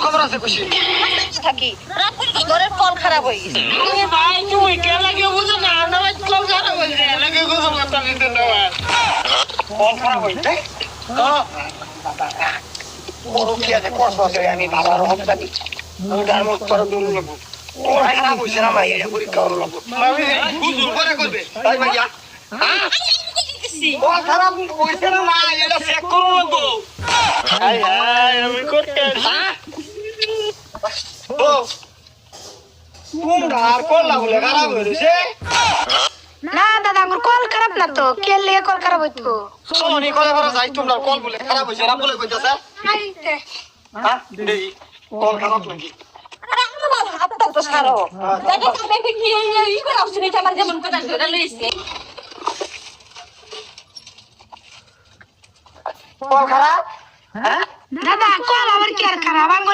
খবর আছে খুশি থাকি ঘরের কল খারাপ হয়ে গেছে ভাই তুমি কে লাগে বুঝো না না ভাই কল খারাপ হয়েছে লাগে গোসল করতে দিতে না কল খারাপ হইছে বড় কি আছে কষ্ট আছে আমি বাবার হত্যা দিচ্ছি আমি তার মুখ করে দূর লাগবো ওরা খারাপ হইছে না ভাই এটা পরীক্ষা করো লাগবো বুঝুর করে করবে তাই ভাইয়া কল খারাপ হইছে না না এটা চেক করো লাগবো হাই হাই আমি করতে ও তোমরা আর কল লাগলে খারাপ হইছে না দাদা আমার কল খারাপ না তো কে লিয়ে কল খারাপ হইতো সোনি কল করে যাই তোমরা কল বলে খারাপ হইছে না বলে কইতাছে হ্যাঁ দেই কল খারাপ নাকি হাতটা তো সারো দেখো বেবি কি ই করে আসছে এটা আমার যেমন কথা ধরে লইছে কল খারাপ হ্যাঁ দাদা কল আমার কি আর খারাপ আঙ্গুর